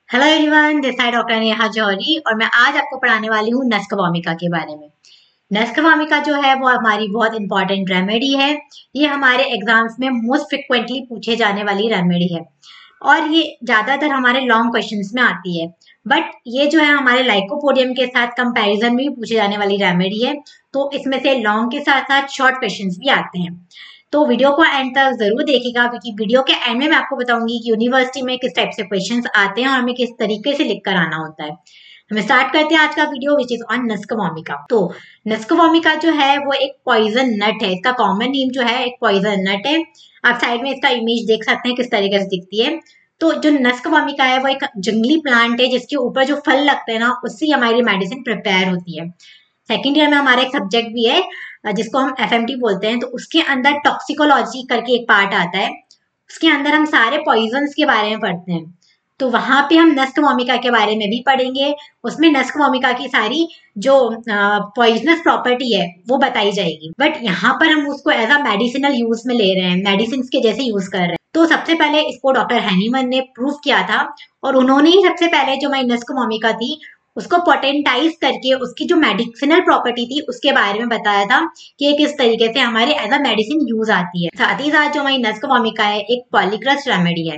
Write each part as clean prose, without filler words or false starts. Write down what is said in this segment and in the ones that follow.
Hello everyone, this side doctor Neha Johri और मैं आज आपको पढ़ाने वाली हूँ नस्क वोमिका के बारे में। नस्क वोमिका जो है वो हमारी बहुत इंपॉर्टेंट रेमेडी है। ये हमारे एग्जाम्स में मोस्ट फ्रिक्वेंटली पूछे जाने वाली रेमेडी है और ये ज्यादातर हमारे लॉन्ग क्वेश्चंस में आती है। बट ये जो है हमारे लाइकोपोडियम के साथ कंपैरिजन में भी पूछे जाने वाली रेमेडी है, तो इसमें से लॉन्ग के साथ साथ शॉर्ट क्वेश्चंस भी आते हैं। तो वीडियो को एंड तक जरूर देखिएगा, क्योंकि वीडियो के एंड में मैं आपको बताऊंगी कि यूनिवर्सिटी में किस टाइप से क्वेश्चंस आते हैं और हमें किस तरीके से लिख कर आना होता है। हमें स्टार्ट करते हैं आज का वीडियो विच इज ऑन नस्क वोमिका। तो नस्क वोमिका जो है वो एक पॉइजन नट है। इसका कॉमन नेम जो है एक पॉइजन नट है। आप साइड में इसका इमेज देख सकते हैं किस तरीके से दिखती है। तो जो नस्क वोमिका है वो एक जंगली प्लांट है जिसके ऊपर जो फल लगते हैं ना, उससे हमारी मेडिसिन प्रिपेयर होती है। सेकेंड ईयर में हमारा एक सब्जेक्ट भी है जिसको हम एफएमटी बोलते हैं। तो उसके अंदर टॉक्सिकोलॉजी करके एक पार्ट आता है, उसके अंदर हम सारे पॉइजन्स के बारे में पढ़ते हैं। तो वहां पे हम नस्क वोमिका के बारे में भी पढ़ेंगे। उसमें नस्क वोमिका की सारी जो पॉइजनस प्रॉपर्टी है वो बताई जाएगी। बट यहाँ पर हम उसको एज अ मेडिसिनल यूज में ले रहे हैं, मेडिसिन के जैसे यूज कर रहे हैं। तो सबसे पहले इसको डॉक्टर हैनीमन ने प्रूव किया था और उन्होंने ही सबसे पहले जो हमारी नस्क वोमिका थी उसको पोटेंटाइज करके उसकी जो मेडिसिनल प्रॉपर्टी थी उसके बारे में बताया था कि ये किस तरीके से हमारे एज अ मेडिसिन यूज आती है। साथ ही साथ जो हमारी नस्क वोमिका है एक पॉलीक्रस रेमेडी है।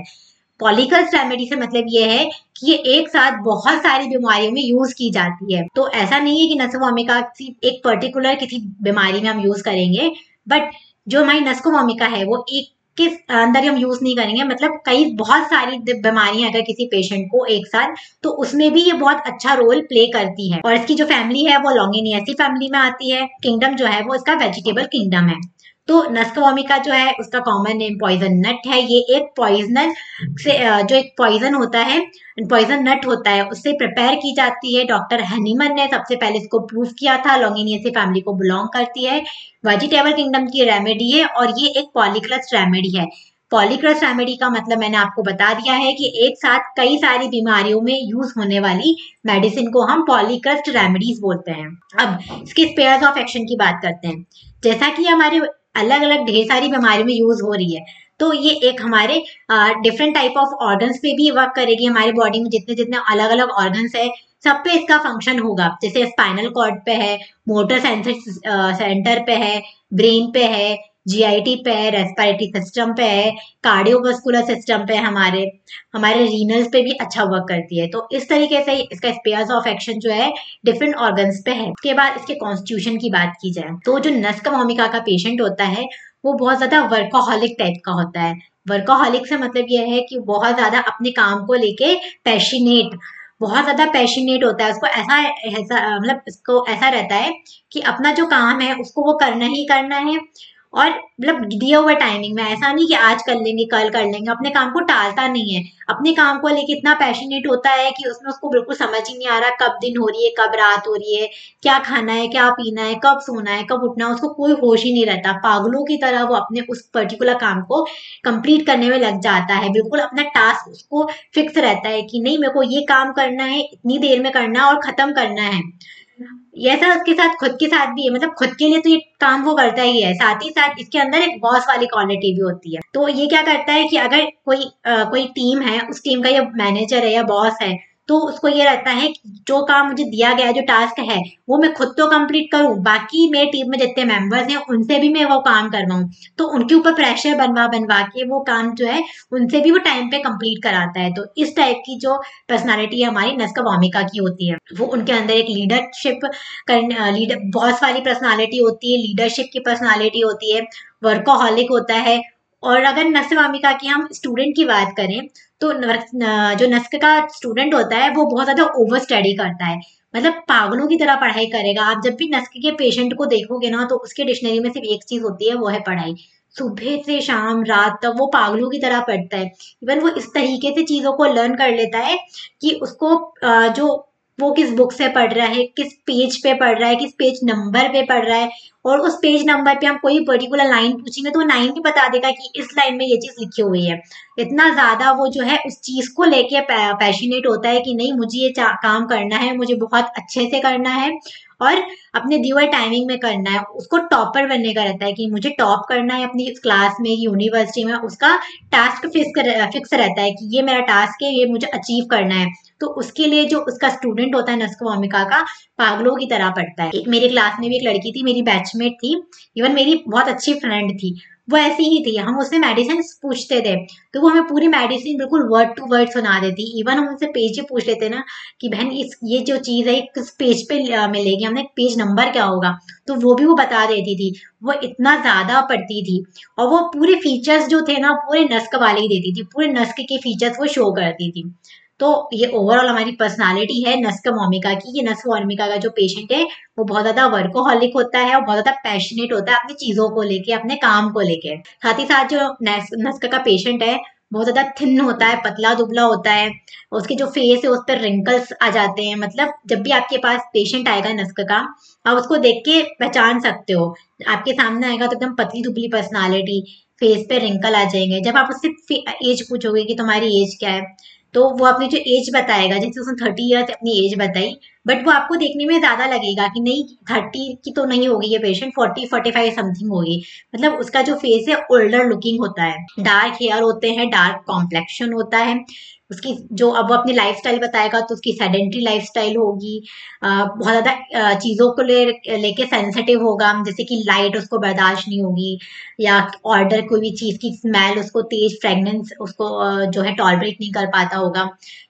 पॉलीक्रस रेमेडी से मतलब ये है कि ये एक साथ बहुत सारी बीमारियों में यूज की जाती है। तो ऐसा नहीं है कि नस्क वोमिका एक पर्टिकुलर किसी बीमारी में हम यूज करेंगे, बट जो हमारी नस्क वोमिका है वो एक के अंदर हम यूज नहीं करेंगे। मतलब कई बहुत सारी बीमारियां अगर किसी पेशेंट को एक साथ, तो उसमें भी ये बहुत अच्छा रोल प्ले करती है। और इसकी जो फैमिली है वो लॉन्गिनियसी फैमिली में आती है। किंगडम जो है वो इसका वेजिटेबल किंगडम है। तो नस्क वोमिका जो है उसका कॉमन नेम पॉइजन नट है। ये एक पॉइजनस से जो एक पॉइजन होता है, पॉइजन नट होता है, उससे प्रिपेयर की जाती है। डॉक्टर हैनीमन ने सबसे पहले इसको प्रूव किया था। लॉन्गिनियसी फैमिली को बिलोंग करती है, वेजिटेबल किंगडम की रेमेडी है और ये एक पॉलीक्रस रेमेडी है। पॉलीक्रस रेमेडी का मतलब मैंने आपको बता दिया है कि एक साथ कई सारी बीमारियों में यूज होने वाली मेडिसिन को हम पॉलीक्रस्ट रेमेडीज बोलते हैं। अब इसके स्पेयर्स ऑफ एक्शन की बात करते हैं। जैसा कि हमारे अलग अलग ढेर सारी बीमारियों में यूज हो रही है, तो ये एक हमारे डिफरेंट टाइप ऑफ ऑर्गन्स पे भी वर्क करेगी। हमारे बॉडी में जितने जितने अलग अलग ऑर्गन्स है सब पे इसका फंक्शन होगा। जैसे स्पाइनल कॉर्ड पे है, मोटर सेंटर पे है, ब्रेन पे है, जीआईटी पे है, रेस्पिरेटरी सिस्टम पे है, कार्डियोवास्कुलर सिस्टम पे हमारे हमारे रीनल्स पे भी अच्छा वर्क करती है। तो इस तरीके से इसका स्पेयर्स ऑफ एक्शन जो है डिफरेंट ऑर्गन्स पे है। उसके बाद इसके कॉन्स्टिट्यूशन की बात की जाए तो जो नस्क वोमिका का पेशेंट होता है वो बहुत ज्यादा वर्कोहॉलिक टाइप का होता है। वर्कोहॉलिक से मतलब यह है कि बहुत ज्यादा अपने काम को लेके पैशनेट, बहुत ज्यादा पैशनेट होता है। उसको ऐसा ऐसा मतलब इसको ऐसा रहता है कि अपना जो काम है उसको वो करना ही करना है। और मतलब दिए हुए टाइमिंग में, ऐसा नहीं कि आज कर लेंगे कल कर लेंगे, अपने काम को टालता नहीं है। अपने काम को लेके इतना पैशनेट होता है कि उसमें उसको बिल्कुल समझ ही नहीं आ रहा कब दिन हो रही है कब रात हो रही है, क्या खाना है क्या पीना है, कब सोना है कब उठना है, उसको कोई होश ही नहीं रहता। पागलों की तरह वो अपने उस पर्टिकुलर काम को कंप्लीट करने में लग जाता है। बिल्कुल अपना टास्क उसको फिक्स रहता है कि नहीं मेरे को ये काम करना है, इतनी देर में करना है और खत्म करना है। ये ऐसा उसके साथ खुद के साथ भी है। मतलब खुद के लिए तो ये काम वो करता ही है, साथ ही साथ इसके अंदर एक बॉस वाली क्वालिटी भी होती है। तो ये क्या करता है कि अगर कोई टीम है, उस टीम का ये मैनेजर है या बॉस है, तो उसको ये रहता है कि जो काम मुझे दिया गया है, जो टास्क है, वो मैं खुद तो कंप्लीट करूं, बाकी मेरे टीम में जितने मेंबर्स हैं उनसे भी मैं वो काम करवाऊं। तो उनके ऊपर प्रेशर बनवा बनवा के वो काम जो है उनसे भी वो टाइम पे कंप्लीट कराता है। तो इस टाइप की जो पर्सनालिटी हमारी नस्क वोमिका की होती है, वो उनके अंदर एक लीडर बॉस वाली पर्सनालिटी होती है, लीडरशिप की पर्सनालिटी होती है, वर्कोहॉलिक होता है। और अगर नस्क वोमिका की हम स्टूडेंट की बात करें तो जो नस्क का स्टूडेंट होता है वो बहुत ज्यादा ओवर स्टडी करता है। मतलब पागलों की तरह पढ़ाई करेगा। आप जब भी नस्क के पेशेंट को देखोगे ना, तो उसके डिक्शनरी में सिर्फ एक चीज होती है, वो है पढ़ाई। सुबह से शाम रात तक वो पागलों की तरह पढ़ता है। इवन वो इस तरीके से चीजों को लर्न कर लेता है कि उसको जो वो किस बुक से पढ़ रहा है, किस पेज पे पढ़ रहा है, किस पेज नंबर पे पढ़ रहा है, और उस पेज नंबर पे हम कोई पर्टिकुलर लाइन पूछेंगे तो वो लाइन भी बता देगा कि इस लाइन में ये चीज लिखी हुई है। इतना ज्यादा वो जो है उस चीज को लेके पैशनेट होता है कि नहीं मुझे ये काम करना है, मुझे बहुत अच्छे से करना है और अपने दिए हुए टाइमिंग में करना है। उसको टॉपर बनने का रहता है कि मुझे टॉप करना है अपनी क्लास में, यूनिवर्सिटी में। उसका टास्क फिक्स रहता है कि ये मेरा टास्क है, ये मुझे अचीव करना है। तो उसके लिए जो उसका स्टूडेंट होता है नस्क भूमिका का, पागलों की तरह पढ़ता है। एक मेरी क्लास में भी एक लड़की थी, मेरी बैचमेट थी, इवन मेरी बहुत अच्छी फ्रेंड थी, वो ऐसी ही थी। हम उससे मेडिसिन पूछते थे तो वो हमें पूरी मेडिसिन बिल्कुल वर्ड टू वर्ड सुना देती। इवन हम उनसे पेज ही पूछ लेते ना कि बहन इस ये जो चीज है किस पेज पे मिलेगी, हमने पेज नंबर क्या होगा, तो वो भी वो बता देती थी। वो इतना ज्यादा पढ़ती थी और वो पूरे फीचर्स जो थे ना पूरे नस्क वाले ही देती थी, पूरे नस्क के फीचर्स वो शो करती थी। तो ये ओवरऑल हमारी पर्सनालिटी है नस्क मोमिका की। ये नस्क मोमिका का जो पेशेंट है वो बहुत ज्यादा वर्कोहॉलिक होता है और बहुत ज्यादा पैशनेट होता है अपनी चीजों को लेके, अपने काम को लेके। साथ ही साथ जो नस्क का पेशेंट है बहुत ज्यादा थिन होता है, पतला दुबला होता है। उसके जो फेस है उस पर रिंकल्स आ जाते हैं। मतलब जब भी आपके पास पेशेंट आएगा नस्क का, आप उसको देख के पहचान सकते हो। आपके सामने आएगा तो एकदम पतली दुबली पर्सनालिटी, फेस पे रिंकल आ जाएंगे। जब आप उससे एज पूछोगे कि तुम्हारी एज क्या है, तो वो अपनी जो एज बताएगा, जैसे उसने 30 ईयर्स अपनी एज बताई, बट वो आपको देखने में ज्यादा लगेगा कि नहीं 30 की तो नहीं होगी ये पेशेंट, 40-45 समथिंग होगी। मतलब उसका जो फेस है ओल्डर लुकिंग होता है। डार्क हेयर होते हैं, डार्क कॉम्प्लेक्शन होता है उसकी। जो अब वो अपनी लाइफस्टाइल बताएगा तो उसकी सेडेंट्री लाइफस्टाइल होगी। बहुत ज्यादा चीजों को लेके सेंसिटिव होगा, जैसे कि लाइट उसको बर्दाश्त नहीं होगी, या ऑर्डर कोई भी चीज की स्मेल उसको, तेज फ्रेगनेंस उसको जो है टॉलरेट नहीं कर पाता होगा,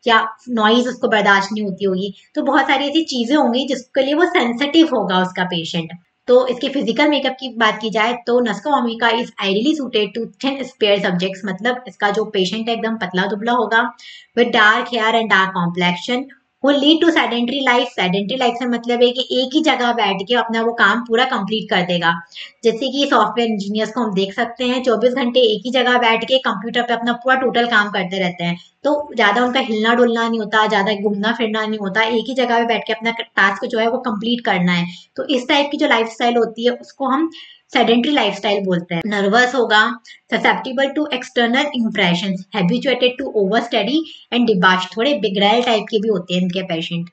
या नॉइज उसको बर्दाश्त नहीं होती होगी। तो बहुत सारी ऐसी चीजें होंगी जिसके लिए वो सेंसिटिव होगा उसका पेशेंट। तो इसके फिजिकल मेकअप की बात की जाए तो नस्का vomica is ideally suited to thin spare subjects. मतलब इसका जो पेशेंट है एकदम पतला दुबला होगा, with dark hair and dark complexion, वो lead to sedentary life. Sedentary life से मतलब है कि एक ही जगह बैठ के अपना वो काम पूरा कंप्लीट कर देगा। जैसे कि सॉफ्टवेयर इंजीनियर्स को हम देख सकते हैं 24 घंटे एक ही जगह बैठ के कंप्यूटर पे अपना पूरा टोटल काम करते रहते हैं। तो ज्यादा उनका हिलना डुलना नहीं होता, ज्यादा घूमना फिरना नहीं होता, एक ही जगह पे बैठ के अपना टास्क जो है वो कंप्लीट करना है। तो इस टाइप की जो लाइफस्टाइल होती है उसको हम सेडेंट्री लाइफस्टाइल बोलते हैं। नर्वस होगा, susceptible to external impression, habituated to over study and debauch. थोड़े बिगड़ैल टाइप के भी होते हैं इनके पेशेंट,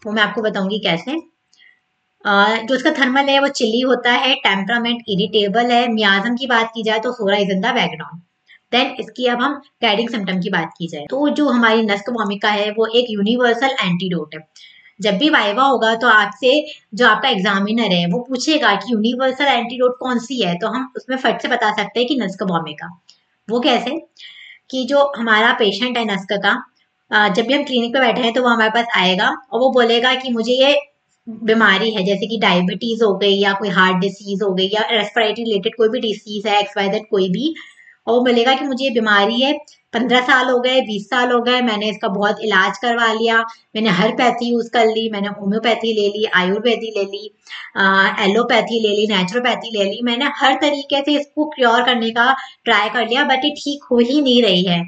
वो मैं आपको बताऊंगी कैसे। जो उसका थर्मल है वो चिली होता है, टेम्परामेंट इरिटेबल है। मियाजम की बात की जाए तो psora is in the background. Then इसकी अब हम गाइडिंग सिम्टम की बात की जाए तो जो हमारी नस्क भूमिका है वो एक यूनिवर्सल एंटीडोट है। जब भी वाइवा होगा तो आपसे जो आपका एग्जामिनर है वो पूछेगा कि यूनिवर्सल एंटीडोट कौन सी है, तो हम उसमें फट से बता सकते हैं कि नस्क भूमिका। वो कैसे कि जो हमारा पेशेंट है नस्क का, जब भी हम क्लिनिक पे बैठे हैं तो वो हमारे पास आएगा और वो बोलेगा कि मुझे ये बीमारी है, जैसे कि डायबिटीज हो गई या कोई हार्ट डिसीज हो गई या रेस्पिरेटरी रिलेटेड कोई भी डिसीज है, XYZ कोई भी। और वो मिलेगा कि मुझे ये बीमारी है, 15 साल हो गए, 20 साल हो गए, मैंने इसका बहुत इलाज करवा लिया, मैंने हर पैथी यूज कर ली, मैंने होम्योपैथी ले ली, आयुर्वेदी ले ली, एलोपैथी ले ली, नेचुरोपैथी ले ली, मैंने हर तरीके से इसको क्योर करने का ट्राई कर लिया, बट ये ठीक हो ही नहीं रही है।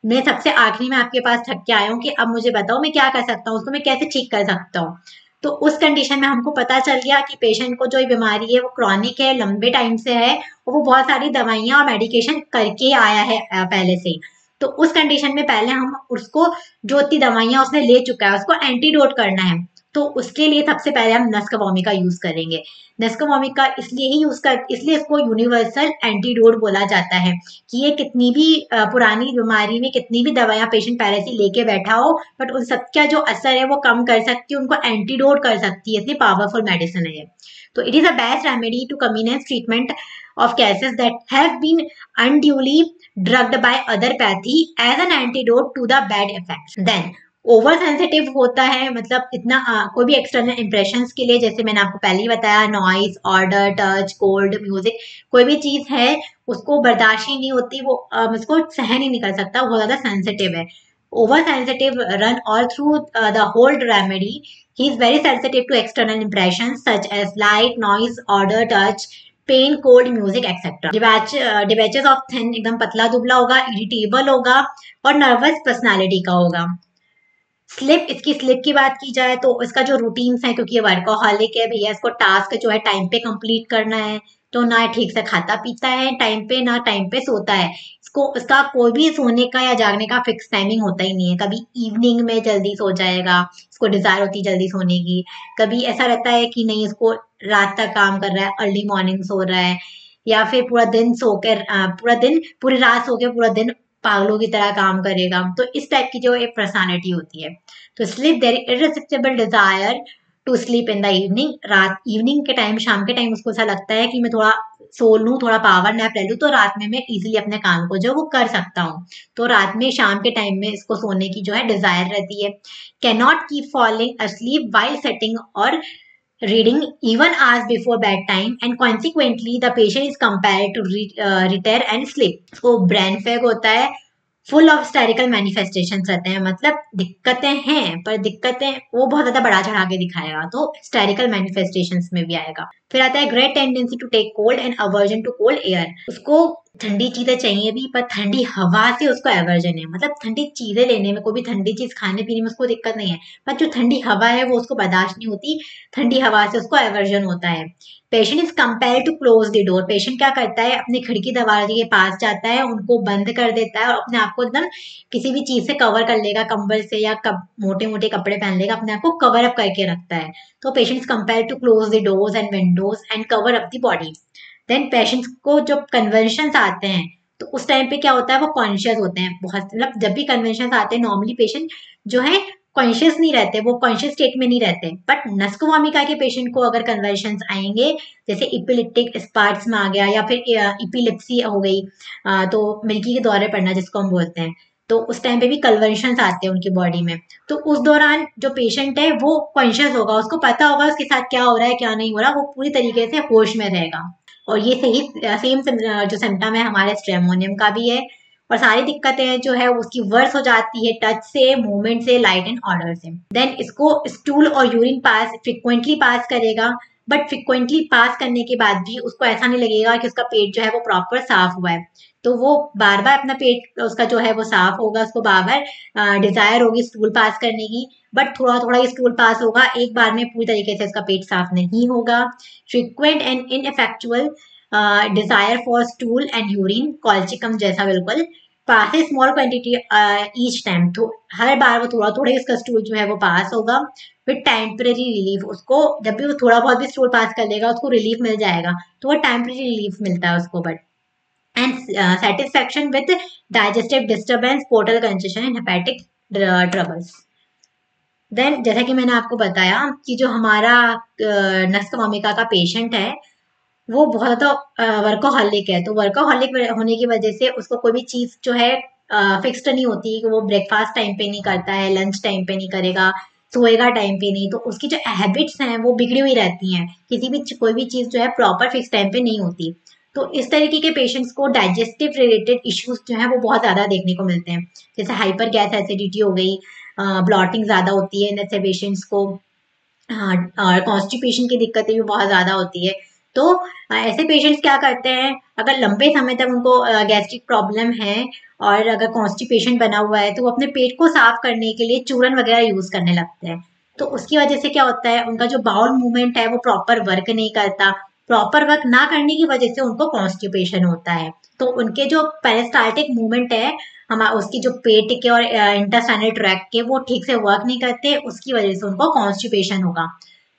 मैं सबसे आखिरी में आपके पास थक के आया हूँ कि अब मुझे बताओ मैं क्या कर सकता हूँ, उसको मैं कैसे ठीक कर सकता हूँ। तो उस कंडीशन में हमको पता चल गया कि पेशेंट को जो ये बीमारी है वो क्रॉनिक है, लंबे टाइम से है, और वो बहुत सारी दवाइयां और मेडिकेशन करके आया है पहले से ही। तो उस कंडीशन में पहले हम उसको, जो इतनी दवाइयां उसने ले चुका है उसको एंटीडोट करना है। तो उसके लिए सबसे पहले हम नस्क वोमिका यूज करेंगे। नस्क वोमिका इसलिए ही इसलिए इसको यूनिवर्सल एंटीडोट बोला जाता है कि ये कितनी भी पुरानी बीमारी में कितनी भी दवाइयां पेशेंट पहले से लेके बैठा हो, बट उन सबका जो असर है वो कम कर सकती है, उनको एंटीडोट कर सकती है, इतनी पावरफुल मेडिसिन है ये। तो it is a best remedy to convenience treatment of cases that have been unduly drugged by other pathy as an antidote to the bad effects. Then over sensitive होता है, मतलब इतना कोई भी एक्सटर्नल इंप्रेशन के लिए, जैसे मैंने आपको पहले ही बताया, noise, odour, touch, cold, music, कोई भी चीज है उसको बर्दाश्त ही नहीं होती, वो उसको सहन ही नहीं कर सकता, बहुत ज्यादा सेंसिटिव है। Over sensitive run all through the whole remedy. He is very sensitive to external impression such as light, noise, odour, touch, pain, cold, music etcetera. Debauches of thin, एकदम पतला दुबला होगा, इरिटेबल होगा और नर्वस पर्सनालिटी का होगा। Slip, इसकी slip की बात की जाए तो इसका जो रूटीन्स है, क्योंकि ये वर्कोहॉलिक है भैया, इसको टास्क जो है टाइम पे कंप्लीट करना है, तो ना ठीक से खाता पीता है टाइम पे, ना टाइम पे सोता है। इसको उसका कोई भी सोने का या जागने का फिक्स टाइमिंग होता ही नहीं है। कभी इवनिंग में जल्दी सो जाएगा, इसको डिजायर होती है जल्दी सोने की। कभी ऐसा रहता है कि नहीं, इसको रात तक काम कर रहा है, अर्ली मॉर्निंग सो रहा है, या फिर पूरा दिन सोकर पूरा दिन पूरी रात सो के पूरा दिन पागलों की तरह काम करेगा। तो इस टाइप की जो एक पर्सनालिटी होती है। तो sleep there irresistible desire to sleep in the evening. रात इवनिंग के टाइम, शाम के टाइम उसको ऐसा लगता है कि मैं थोड़ा सो लूं, थोड़ा पावर नैप ले लूं, तो रात में मैं इजीली अपने काम को जो वो कर सकता हूँ। तो रात में शाम के टाइम में इसको सोने की जो है डिजायर रहती है। Can not keep falling asleep while setting or reading even hours before bedtime, and consequently the patient is compelled to retire and sleep. उसको ब्रेन फैग होता है, फुल ऑफ स्टेरिकल मैनिफेस्टेशन रहते हैं। मतलब दिक्कतें हैं, पर दिक्कतें वो बहुत ज्यादा बढ़ा चढ़ा के दिखाएगा, तो स्टेरिकल मैनिफेस्टेशन में भी आएगा। फिर आता है great tendency to take cold and aversion to cold air. उसको ठंडी चीजें चाहिए भी, पर ठंडी हवा से उसको एवर्जन है। मतलब ठंडी चीजें लेने में, कोई भी ठंडी चीज खाने पीने में उसको दिक्कत नहीं है, पर जो ठंडी हवा है वो उसको बर्दाश्त नहीं होती। ठंडी हवा से उसको एवर्जन होता है। Patient is compelled to close the door. Patient क्या करता है, अपनी खिड़की दरवाजे के पास जाता है, उनको बंद कर देता है और अपने आप को एकदम किसी भी चीज से कवर कर लेगा, कंबल से या मोटे मोटे कपड़े पहन लेगा, अपने आप को कवर अप करके रखता है। तो patient is compelled to close the doors and windows and cover up the body. Then patients को जो कन्वर्शंस आते हैं, तो उस टाइम पे क्या होता है, वो कॉन्शियस होते हैं बहुत। मतलब जब भी कन्वर्शंस आते हैं, नॉर्मली पेशेंट जो है कॉन्शियस नहीं रहते, वो कॉन्शियस स्टेट में नहीं रहते। बट नस्क वामिका के पेशेंट को अगर कन्वर्शंस आएंगे, जैसे इपिलिप्टिक स्पार्ट्स में आ गया, या फिर इपिलिप्सी हो गई, तो मिल्की के दौरे पड़ना जिसको हम बोलते हैं, तो उस टाइम पे भी कन्वर्शंस आते हैं उनकी बॉडी में। तो उस दौरान जो पेशेंट है वो कॉन्शियस होगा, उसको पता होगा उसके साथ क्या हो रहा है क्या नहीं हो रहा, वो पूरी तरीके से होश में रहेगा। और ये सही सेम जो सिम्टम है हमारे स्ट्रेमोनियम का भी है। और सारी दिक्कतें जो है उसकी वर्स हो जाती है टच से, मूवमेंट से, लाइट एंड ऑर्डर से। देन इसको स्टूल और यूरिन पास फ्रिक्वेंटली पास करेगा, बट फ्रिक्वेंटली पास करने के बाद भी उसको ऐसा नहीं लगेगा कि उसका पेट जो है वो प्रॉपर साफ हुआ है। तो वो बार बार अपना पेट उसका जो है वो साफ होगा, उसको बार बार डिजायर होगी स्टूल पास करने की, बट थोड़ा थोड़ा ये स्टूल पास होगा, एक बार में पूरी तरीके से इसका पेट साफ नहीं होगा। Frequent and ineffectual desire for stool and urine, colchicum जैसा बिल्कुल, pass small quantity each time. तो हर बार वो थोड़ा थोड़ा इसका स्टूल जो है वो पास होगा विद टेम्परेरी रिलीफ। उसको जब भी वो थोड़ा बहुत भी स्टूल पास कर लेगा, उसको रिलीफ मिल जाएगा, तो वो टेम्परेरी रिलीफ मिलता है उसको। But and satisfaction with digestive disturbance, portal congestion and hepatic troubles. Then जैसा कि मैंने आपको बताया कि जो हमारा नस्क वामिका का पेशेंट है, वो बहुत ज्यादा वर्कोहॉलिक है। तो वर्कोहॉलिक होने की वजह से उसको कोई भी चीज जो है फिक्स्ड नहीं होती, कि वो ब्रेकफास्ट टाइम पे नहीं करता है, लंच टाइम पे नहीं करेगा, सोएगा टाइम पे नहीं। तो उसकी जो हैबिट्स हैं वो बिगड़ी हुई रहती हैं, किसी भी कोई भी चीज जो है प्रॉपर फिक्स टाइम पे नहीं होती। तो इस तरीके के पेशेंट्स को डाइजेस्टिव रिलेटेड इश्यूज जो है वो बहुत ज्यादा देखने को मिलते हैं। जैसे हाइपर गैस एसिडिटी हो गई, ब्लॉटिंग ज्यादा होती है इन ऐसे पेशेंट्स को, हाँ, और कॉन्स्टिपेशन की दिक्कतें भी बहुत ज्यादा होती है। तो ऐसे पेशेंट्स क्या करते हैं, अगर लंबे समय तक उनको गैस्ट्रिक प्रॉब्लम है और अगर कॉन्स्टिपेशन बना हुआ है, तो वो अपने पेट को साफ करने के लिए चूरन वगैरह यूज करने लगते हैं। तो उसकी वजह से क्या होता है, उनका जो बाउल मूवमेंट है वो प्रॉपर वर्क नहीं करता। प्रॉपर वर्क ना करने की वजह से उनको कॉन्स्टिपेशन होता है। तो उनके जो पेरिस्टाल्टिक मूवमेंट है, हम उसकी जो पेट के और इंटेस्टाइनल ट्रैक्ट के, वो ठीक से वर्क नहीं करते, उसकी वजह से उनको कॉन्स्टिपेशन होगा।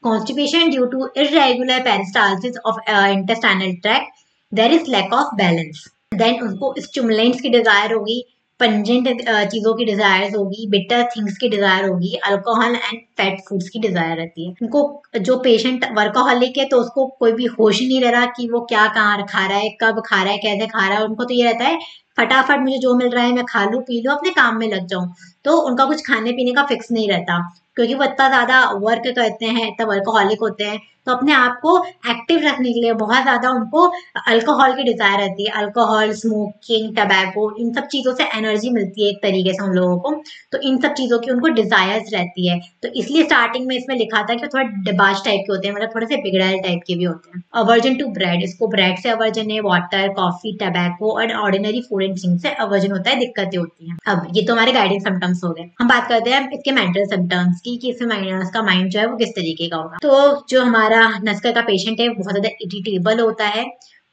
Constipation due to irregular peristalsis of intestinal tract, there is lack of balance. Then उनको स्टिमुलेंट्स की डिजायर होगी, पंजेंट चीजों की डिजायर होगी, बिटर थिंग्स की डिजायर होगी, अल्कोहल एंड फैट फूड्स की डिजायर रहती है। उनको जो पेशेंट वर्कोहॉलिक है, तो उसको कोई भी होश ही नहीं रह रहा कि वो क्या कहाँ खा रहा है, कब खा रहा है, कैसे खा रहा है। उनको तो ये रहता है फटाफट मुझे जो मिल रहा है मैं खा लूं, पी लूं, अपने काम में लग जाऊं। तो उनका कुछ खाने पीने का फिक्स नहीं रहता, क्योंकि वो इतना ज्यादा वर्क करते हैं, इतना वर्कोहॉलिक होते हैं। तो अपने आप को एक्टिव रखने के लिए बहुत ज्यादा उनको अल्कोहल की डिजायर रहती है। अल्कोहल, स्मोकिंग, टबैको, इन सब चीजों से एनर्जी मिलती है एक तरीके से उन लोगों को। तो इन सब चीजों की उनको डिजायर्स रहती है। तो इसलिए स्टार्टिंग में इसमें लिखा था कि थोड़ा डिबाज टाइप के होते हैं, मतलब थोड़े से बिगड़ैल टाइप के भी होते हैं। अवर्जन टू ब्रेड, इसको ब्रेड से अवर्जन है, वाटर, कॉफी, टबैको और ordinary food food and drink से अवर्जन होता है, दिक्कतें होती हैं। अब ये तो हमारे गाइडिंग सिम्टम्स हो गए। हम बात करते हैं इसके मेंटल सिम्टम्स की कि इसका माइंड जो है वो किस तरीके का होगा। तो जो हमारा नस्कर का पेशेंट है बहुत ज्यादा इरिटेबल होता है,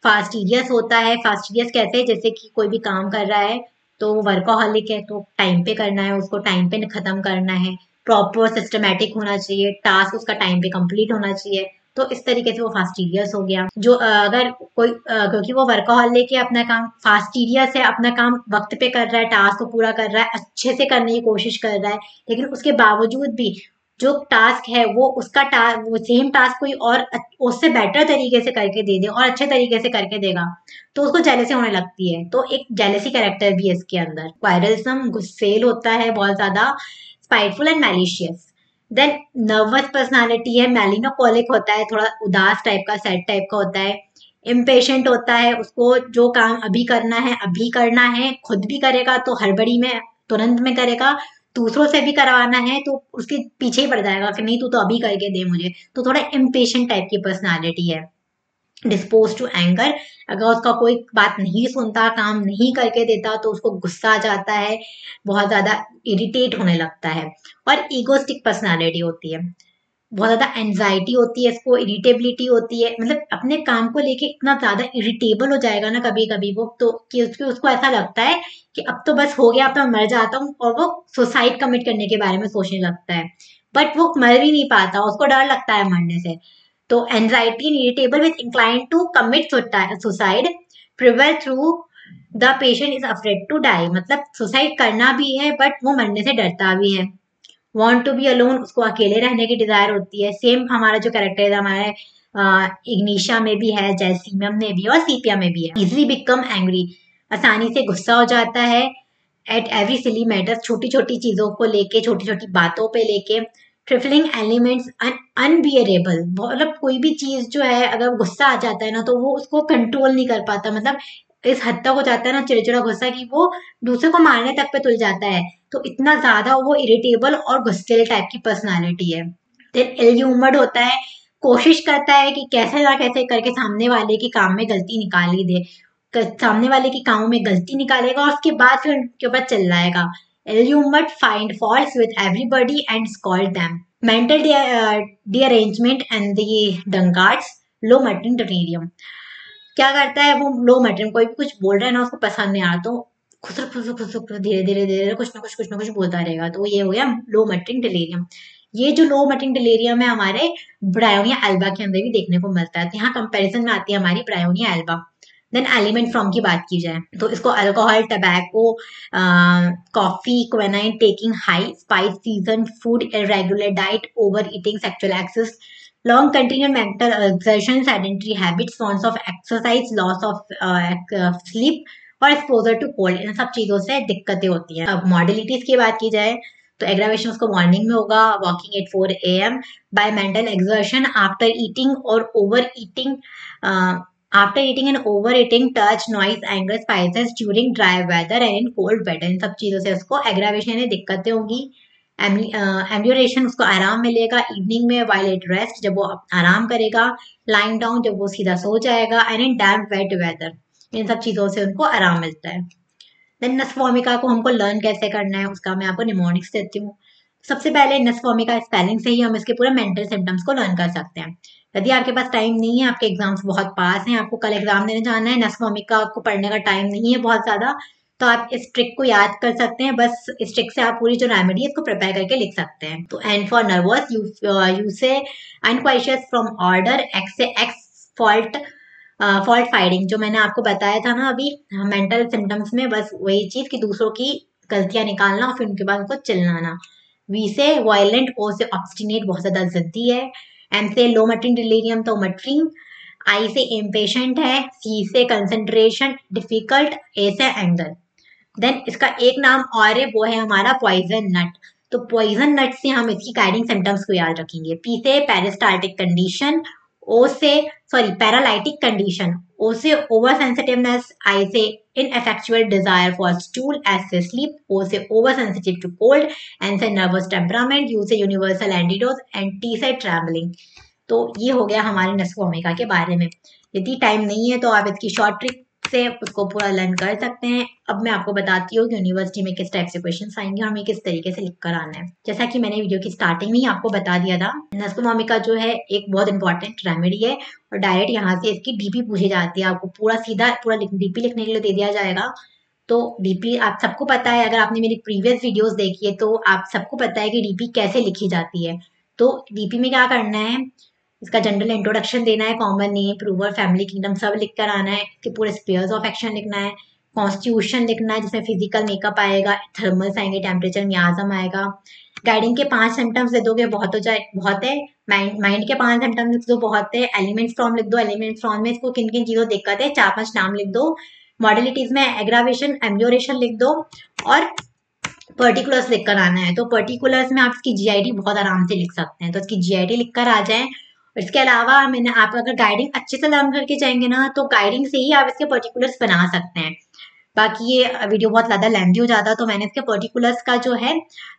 फास्टिडियस होता है। फास्टिडियस कैसे, जैसे कि कोई भी काम कर रहा है तो वर्कोहॉलिक है, तो टाइम पे करना है, उसको टाइम पे खत्म करना है, प्रॉपर सिस्टमेटिक होना चाहिए, टास्क उसका टाइम पे कंप्लीट होना चाहिए। तो इस तरीके से वो फास्टिडियस हो गया। जो अगर कोई क्योंकि वो वर्कोहॉलिक है, अपना काम फास्टिडियस है, अपना काम वक्त पे कर रहा है, टास्क को पूरा कर रहा है, अच्छे से करने की कोशिश कर रहा है, लेकिन उसके बावजूद भी जो टास्क है वो उसका वो सेम टास्क कोई और उससे बेटर तरीके से करके दे दे और अच्छे तरीके से करके देगा तो उसको जेलसी होने लगती है। तो एक जेलसी कैरेक्टर भी है इसके अंदर। वायरलसम, गुस्सेल होता है बहुत ज्यादा, spiteful and malicious. Then nervous personality है, मेलिनोकोलिक होता है, थोड़ा उदास टाइप का, सैड टाइप का होता है। इम्पेशेंट होता है, उसको जो काम अभी करना है अभी करना है, खुद भी करेगा तो हड़बड़ी में तुरंत में करेगा, दूसरों से भी करवाना है तो उसके पीछे ही पड़ जाएगा कि नहीं तू तो अभी करके दे मुझे। तो थोड़ा इम्पेशेंट टाइप की पर्सनालिटी है। डिस्पोज टू एंगर, अगर उसका कोई बात नहीं सुनता, काम नहीं करके देता तो उसको गुस्सा आ जाता है, बहुत ज्यादा इरिटेट होने लगता है। और ईगोस्टिक पर्सनालिटी होती है, बहुत ज्यादा एंजाइटी होती है इसको, इरिटेबिलिटी होती है, मतलब अपने काम को लेके इतना ज्यादा इरिटेबल हो जाएगा ना कभी कभी वो, तो कि उसको ऐसा लगता है कि अब तो बस हो गया, अब तो मैं मर जाता हूँ, और वो सुसाइड कमिट करने के बारे में सोचने लगता है। बट वो मर भी नहीं पाता, उसको डर लगता है मरने से। तो anxiety and irritable with incline to commit suicide, prevail through the patient is afraid to die, मतलब सुसाइड करना भी है बट वो मरने से डरता भी है। वांट टू बी अलोन, उसको अकेले रहने की डिजायर होती है। सेम हमारा जो कैरेक्टर है हमारे इग्निशिया में भी है, जैसीमियम में भी और सीपिया में भी है। इजिली बिकम एंग्री, आसानी से गुस्सा हो जाता है। एट एवरी सिली मैटर्स, छोटी छोटी चीजों को लेके, छोटी छोटी बातों पे लेके। ट्रिफलिंग एलिमेंट्स अनबियरेबल, मतलब कोई भी चीज जो है अगर गुस्सा आ जाता है ना तो वो उसको कंट्रोल नहीं कर पाता, मतलब इस हद तक हो जाता है ना चिड़चिड़ा गुस्सा कि वो दूसरे को मारने तक पे तुल जाता है। तो इतना ज्यादा वो इरिटेबल और गुस्सेल टाइप की पर्सनालिटी है। देन इल ह्यूमर्ड होता है, कोशिश करता है कि कैसे ना कैसे करके सामने वाले के काम में गलती निकाल ही दे, सामने वाले के कामों में गलती निकालेगा और उसके बाद फिर उनके ऊपर चिल्लाएगा। Ill humoured find faults with everybody and scold them. Mental derangement and the डंगार्ड्स, लो मेंटल डिलीरियम, क्या करता है वो लो मेंटल, कोई भी कुछ बोल रहा है ना उसको पसंद नहीं आ रहा तो खुसर खुसर खुसर धीरे धीरे धीरे कुछ ना कुछ बोलता रहेगा, तो ये हो गया लो मेट्रिक डिलीरियम। ये जो लो मेट्रिक डिलीरियम है हमारे ब्रायोनिया एल्बा के अंदर भी देखने को मिलता है, तो यहाँ कंपैरिजन में आती है हमारी Bryonia alba. Then element from की बात की जाए तो इसको alcohol, tobacco, coffee, quinine, taking high spice season food, irregular diet, over eating, sexual excess, long continued mental exertion, sedentary habits, wants of exercise, loss of sleep और exposure to cold, इन सब चीजों से दिक्कतें होती हैं। अब मॉडलिटीज की बात की जाए तो एग्रावेशन उसको मॉर्निंग में होगा, walking at 4 AM, by mental exertion, after eating और over eating, after eating and over eating, touch, noise, anger, spices during dry weather and in cold weather, इन सब चीजों से उसको एग्रावेशन में दिक्कतें होंगी। एम्ब्यूरेशन, उसको आराम मिलेगा इवनिंग में, वाइल एट रेस्ट, जब वो आराम करेगा, लाइंग डाउन, जब वो सीधा सो जाएगा, and in damp wet weather, इन सब चीजों से उनको आराम मिलता है। देन नस्फोमिका को हमको लर्न कैसे करना है उसका मैं आपको निमोनिक्स देती हूँ। सबसे पहले नस्फोमिका स्पेलिंग से ही हम इसके पूरे मेंटल सिम्टम्स को लर्न कर सकते हैं। यदि आपके पास टाइम नहीं है, आपके एग्जाम्स बहुत पास हैं, आपको कल एग्जाम देने जाना है, नस्फोमिका को पढ़ने का टाइम नहीं है बहुत ज्यादा, तो आप इस ट्रिक को याद कर सकते हैं। बस इस ट्रिक से आप पूरी जो रेमेडी है इसको प्रिपेयर करके लिख सकते हैं। तो एंड फॉर नर्वस यू से अनकॉन्शियस फ्रॉम ऑर्डर, एक्स से एक्स फॉल्ट, फॉल्ट फाइंडिंग, जो मैंने आपको बताया था ना अभी मेंटल सिम्टम्स में, बस वही चीज कि दूसरों की गलतियां निकालना और फिर उनके बाद उनको चिल्लाना। वी से वायलेंट, ओ से ऑब्स्टिनेट, बहुत ज्यादा जिद्दी है। एम से लो मटरिंग डिलीरियम, तो मटरिंग। आई से इम्पेशेंट है। सी से कंसंट्रेशन डिफिकल्ट। ए से एंगर। देन इसका एक नाम और है, वो है हमारा पॉइजन नट। तो पॉइजन नट से हम इसकी गाइडिंग सिम्टम्स को याद रखेंगे। पी से पेरिस्टाल्टिक कंडीशन, ओ से सॉरी पैरालाइटिक कंडीशन, ओ से ओवर सेंसिटिवनेस, आई से ineffectual desire for stool, S से स्लीप, ओ से over sensitive to cold, N से नर्वस टेम्परामेंट, यू से यूनिवर्सल एंटीडोज, एंड टी से ट्रैवलिंग। तो ये हो गया हमारे नस्को ओमेगा के बारे में। यदि टाइम नहीं है तो आप इसकी शॉर्ट ट्रिक से उसको पूरा लर्न कर सकते हैं। अब मैं आपको बताती हूँ कि यूनिवर्सिटी में किस टाइप से क्वेश्चंस आएंगे और हमें किस तरीके से लिख कर आना है। जैसा कि मैंने वीडियो की स्टार्टिंग में ही आपको बता दिया था, नस्को वोमिका जो है एक बहुत इंपॉर्टेंट रेमेडी है और डायरेक्ट यहाँ से इसकी डीपी पूछी जाती है। आपको पूरा सीधा पूरा डीपी लिखने के लिए दे दिया जाएगा। तो डीपी आप सबको पता है, अगर आपने मेरी प्रीवियस वीडियोस देखी है तो आप सबको पता है कि डीपी कैसे लिखी जाती है। तो डीपी में क्या करना है, इसका जनरल इंट्रोडक्शन देना है, common name, prover, family, kingdom सब लिख कर आना है, कि पूरे स्पेयर्स ऑफ एक्शन लिखना है, कॉन्स्टिट्यूशन लिखना है जिसमें फिजिकल मेकअप आएगा, थर्मल्स आएंगे, टेम्परेचर, मियाज्म आएगा। गाइडिंग के 5 सिम्टम्स दे दोगे बहुत हो जाए, बहुत है। माइंड के 5 सिम्टम्स लिख दो, बहुत है। एलिमेंट्स फ्रॉम लिख दो, एलिमेंट्स फ्रॉम में इसको किन किन चीजों दिक्कत है 4-5 नाम लिख दो। मॉडलिटीज में एग्रावेशन, एम्लियोरेशन लिख दो और पर्टिकुलर्स लिख कर आना है। तो पर्टिकुलर्स में आप इसकी जीआईडी बहुत आराम से लिख सकते हैं, तो इसकी जीआईडी लिख कर आ जाए। इसके अलावा मैंने आप अगर गाइडिंग अच्छे से लर्न करके जाएंगे ना तो गाइडिंग से ही आप इसके पर्टिकुलर्स बना सकते हैं। बाकी ये वीडियो बहुत ज़्यादा लेंथी हो जाता है तो मैंने इसके पर्टिकुलर्स का जो है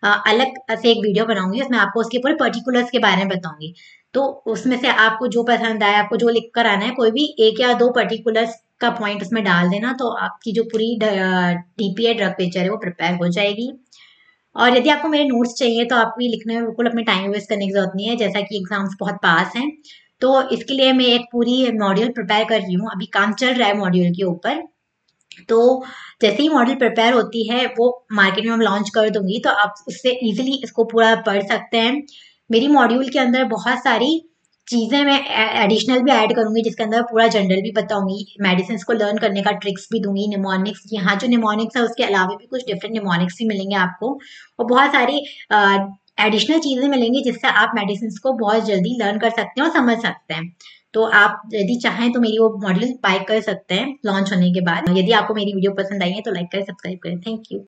अलग से एक वीडियो बनाऊंगी, उसमें आपको उसके पूरे पर्टिकुलर्स के बारे में बताऊंगी। तो उसमें से आपको जो पसंद आए, आपको जो लिख कर आना है, कोई भी 1 या 2 पर्टिकुलर्स का पॉइंट उसमें डाल देना, तो आपकी जो पूरी डीपी है, ड्रग पिक्चर है, वो प्रिपेयर हो जाएगी। और यदि आपको मेरे नोट्स चाहिए तो आपको ये लिखने में बिल्कुल अपने टाइम वेस्ट करने की जरूरत नहीं है, जैसा कि एग्जाम्स बहुत पास हैं। तो इसके लिए मैं एक पूरी मॉड्यूल प्रिपेयर कर रही हूँ, अभी काम चल रहा है मॉड्यूल के ऊपर। तो जैसे ही मॉडल प्रिपेयर होती है वो मार्केट में हम लॉन्च कर दूंगी, तो आप उससे इजीली इसको पूरा पढ़ सकते हैं। मेरी मॉड्यूल के अंदर बहुत सारी चीजें मैं एडिशनल भी ऐड करूंगी, जिसके अंदर पूरा जनरल भी बताऊंगी, मेडिसिन को लर्न करने का ट्रिक्स भी दूंगी, निमोनिक्स, यहाँ जो निमोनिक्स है उसके अलावा भी कुछ डिफरेंट निमोनिक्स भी मिलेंगे आपको, और बहुत सारी एडिशनल चीजें मिलेंगी जिससे आप मेडिसिन को बहुत जल्दी लर्न कर सकते हैं और समझ सकते हैं। तो आप यदि चाहें तो मेरी वो मॉड्यूल बाय कर सकते हैं लॉन्च होने के बाद। यदि आपको मेरी वीडियो पसंद आई है तो लाइक करें, सब्सक्राइब करें। Thank you.